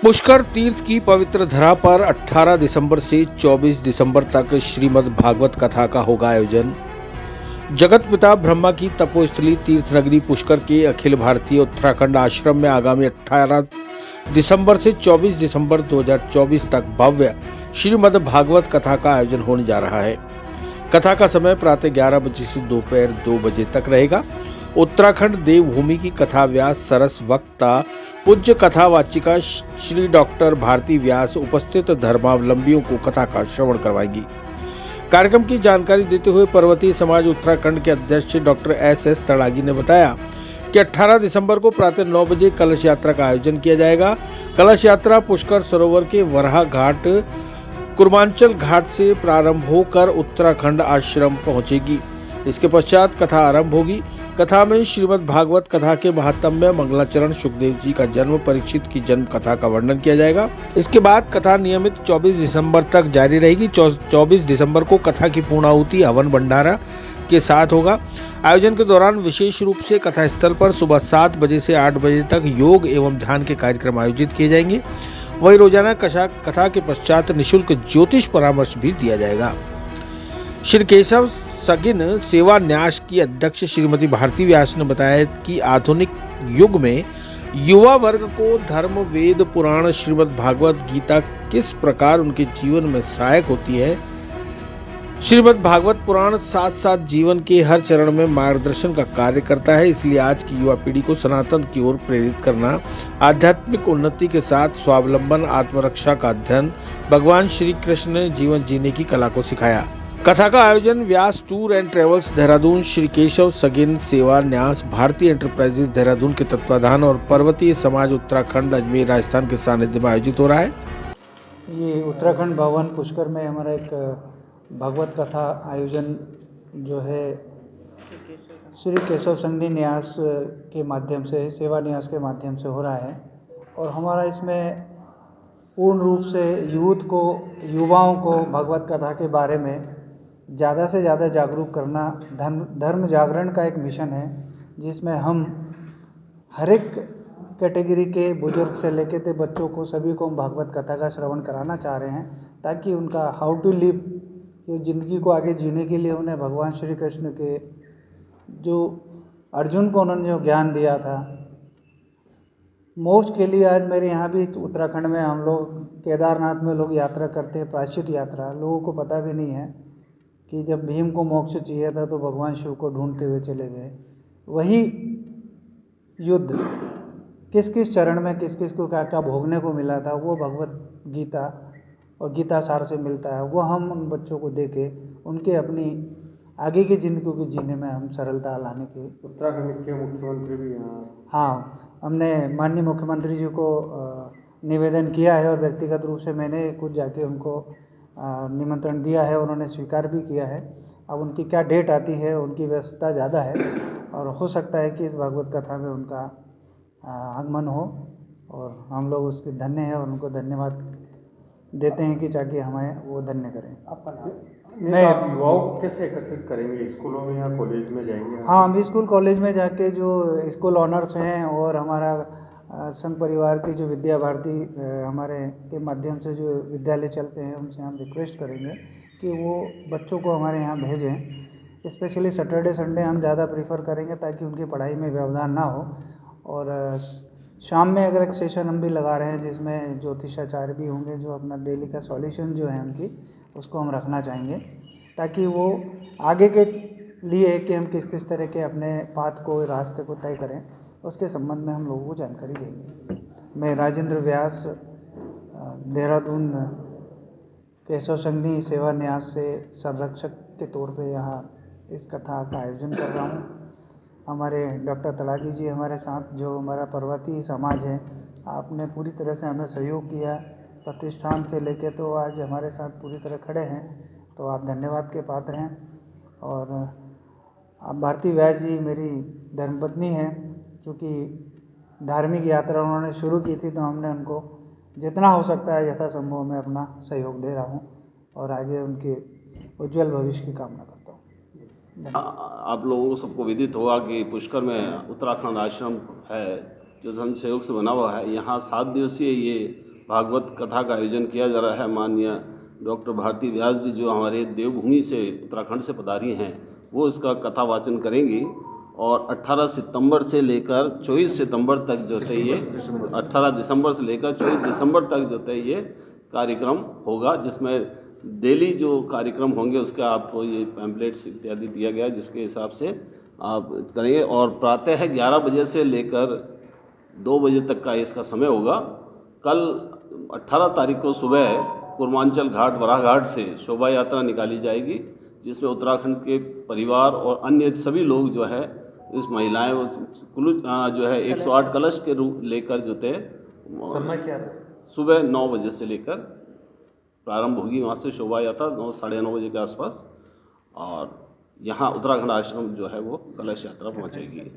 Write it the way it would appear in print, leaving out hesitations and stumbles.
पुष्कर तीर्थ की पवित्र धरा पर 18 दिसंबर से 24 दिसंबर तक श्रीमद् भागवत कथा का होगा आयोजन। जगत पिता ब्रह्मा की तपोस्थली तीर्थ नगरी पुष्कर के अखिल भारतीय उत्तराखंड आश्रम में आगामी 18 दिसंबर से 24 दिसंबर 2024 तक भव्य श्रीमद् भागवत कथा का आयोजन होने जा रहा है। कथा का समय प्रातः 11 बजे से दोपहर 2 बजे तक रहेगा। उत्तराखंड देवभूमि की कथा व्यास सरस वक्ता पूज्य कथा वाचिका श्री डॉक्टर भारती व्यास उपस्थित धर्मावलंबियों को कथा का श्रवण करवाएंगी। कार्यक्रम की जानकारी देते हुए पर्वतीय समाज उत्तराखंड के अध्यक्ष डॉक्टर एस तड़ागी ने बताया कि 18 दिसंबर को प्रातः 9 बजे कलश यात्रा का आयोजन किया जाएगा। कलश यात्रा पुष्कर सरोवर के वराह घाट कुर्मांचल घाट से प्रारंभ होकर उत्तराखंड आश्रम पहुंचेगी। इसके पश्चात कथा आरंभ होगी। कथा में श्रीमद् भागवत कथा के महात्म्य मंगलाचरण सुखदेव जी का जन्म, परीक्षित की जन्म कथा का वर्णन किया जाएगा। इसके बाद कथा नियमित 24 दिसंबर तक जारी रहेगी। 24 दिसंबर को कथा की पूर्णाहुति हवन भंडारा के साथ होगा। आयोजन के दौरान विशेष रूप से कथा स्थल पर सुबह 7 बजे से 8 बजे तक योग एवं ध्यान के कार्यक्रम आयोजित किए जाएंगे। वहीं रोजाना कथा के पश्चात निःशुल्क ज्योतिष परामर्श भी दिया जाएगा। श्री केशव सगिन सेवा न्यास की अध्यक्ष श्रीमती भारती व्यास ने बताया कि आधुनिक युग में युवा वर्ग को धर्म, वेद, पुराण, श्रीमद् भागवत गीता किस प्रकार उनके जीवन में सहायक होती है। श्रीमद् भागवत पुराण साथ साथ जीवन के हर चरण में मार्गदर्शन का कार्य करता है। इसलिए आज की युवा पीढ़ी को सनातन की ओर प्रेरित करना, आध्यात्मिक उन्नति के साथ स्वावलंबन, आत्मरक्षा का अध्ययन भगवान श्री कृष्ण ने जीवन जीने की कला को सिखाया। कथा का आयोजन Vyas tour and travels Dehradun, Shri Keshav सगिन सेवा न्यास, भारतीय एंटरप्राइजेज देहरादून के तत्वाधान और पर्वतीय समाज उत्तराखंड अजमेर राजस्थान के सानिध्य में आयोजित हो रहा है। ये उत्तराखंड भवन पुष्कर में हमारा एक भागवत कथा आयोजन जो है श्री केशव संघी न्यास के माध्यम से, सेवा न्यास के माध्यम से हो रहा है। और हमारा इसमें पूर्ण रूप से युवाओं को भगवत कथा के बारे में ज़्यादा से ज़्यादा जागरूक करना धर्म जागरण का एक मिशन है, जिसमें हम हर एक कैटेगरी के बुजुर्ग से लेकर के बच्चों को सभी को हम भागवत कथा का श्रवण कराना चाह रहे हैं, ताकि उनका हाउ टू लिव, ज़िंदगी को आगे जीने के लिए उन्हें भगवान श्री कृष्ण के जो अर्जुन को उन्होंने जो ज्ञान दिया था, मोक्ष के लिए। आज मेरे यहाँ भी उत्तराखंड में हम लोग केदारनाथ में लोग यात्रा करते हैं, प्रायश्चित यात्रा। लोगों को पता भी नहीं है कि जब भीम को मोक्ष चाहिए था तो भगवान शिव को ढूंढते हुए चले गए। वही युद्ध किस किस चरण में किस किस को क्या क्या भोगने को मिला था, वो भगवत गीता और गीता सार से मिलता है। वो हम उन बच्चों को दे के उनके अपनी आगे की ज़िंदगी को जीने में हम सरलता लाने की। उत्तराखंड के मुख्यमंत्री भी यहाँ, हाँ, हमने माननीय मुख्यमंत्री जी को निवेदन किया है और व्यक्तिगत रूप से मैंने खुद जाके उनको निमंत्रण दिया है। उन्होंने स्वीकार भी किया है। अब उनकी क्या डेट आती है, उनकी व्यस्तता ज़्यादा है और हो सकता है कि इस भागवत कथा में उनका आगमन हो, और हम लोग उसके धन्य हैं और उनको धन्यवाद देते हैं कि ताकि हमें वो धन्य करें। आपका नाम? मैं आप युवाओं को कैसे एकत्रित करेंगे? स्कूलों में या कॉलेज में जाएंगे? हाँ, हम स्कूल कॉलेज में जाके जो स्कूल ऑनर्स हैं और हमारा संघ परिवार की जो विद्या भारती हमारे के माध्यम से जो विद्यालय चलते हैं, उनसे हम रिक्वेस्ट करेंगे कि वो बच्चों को हमारे यहाँ भेजें। स्पेशली सैटरडे संडे हम ज़्यादा प्रीफर करेंगे, ताकि उनकी पढ़ाई में व्यवधान ना हो। और शाम में अगर एक सेशन हम भी लगा रहे हैं जिसमें ज्योतिषाचार्य भी होंगे, जो अपना डेली का सॉल्यूशन जो है उनकी, उसको हम रखना चाहेंगे, ताकि वो आगे के लिए कि हम किस किस तरह के अपने पाथ को, रास्ते को तय करें, उसके संबंध में हम लोगों को जानकारी देंगे। मैं राजेंद्र व्यास देहरादून केशव संघी सेवा न्यास से संरक्षक के तौर पे यहाँ इस कथा का आयोजन कर रहा हूँ। हमारे डॉक्टर तड़ागी जी हमारे साथ, जो हमारा पर्वतीय समाज है, आपने पूरी तरह से हमें सहयोग किया, प्रतिष्ठान से लेके तो आज हमारे साथ पूरी तरह खड़े हैं, तो आप धन्यवाद के पात्र हैं। और आप भारती व्यास जी मेरी धर्मपत्नी हैं, क्योंकि धार्मिक यात्रा उन्होंने शुरू की थी, तो हमने उनको जितना हो सकता है यथासंभव में अपना सहयोग दे रहा हूँ और आगे उनके उज्जवल भविष्य की कामना करता हूँ। आप लोगों को सबको विदित होगा कि पुष्कर में उत्तराखंड आश्रम है, जो जन सहयोग से बना हुआ है। यहाँ 7 दिवसीय ये भागवत कथा का आयोजन किया जा रहा है। माननीय डॉक्टर भारती व्यास जी जो हमारे देवभूमि से उत्तराखंड से पधारी हैं, वो इसका कथा वाचन करेंगी। और 18 सितंबर से लेकर 24 सितंबर तक जो है ये 18 दिसंबर से लेकर 24 दिसंबर तक जो है ये कार्यक्रम होगा, जिसमें डेली जो कार्यक्रम होंगे उसका आपको ये पैम्पलेट्स इत्यादि दिया गया है, जिसके हिसाब से आप करेंगे। और प्रातः 11 बजे से लेकर 2 बजे तक का इसका समय होगा। कल 18 तारीख को सुबह पूर्वांचल घाट वराह घाट से शोभा यात्रा निकाली जाएगी, जिसमें उत्तराखंड के परिवार और अन्य सभी लोग जो है इस महिलाएं कुल जो है 108 कलश के रूप लेकर जो थे समय क्या है? सुबह 9 बजे से लेकर प्रारंभ होगी। वहाँ से शोभा यात्रा 9 साढ़े 9 बजे के आसपास, और यहाँ उत्तराखंड आश्रम जो है वो कलश यात्रा पहुँचेगी।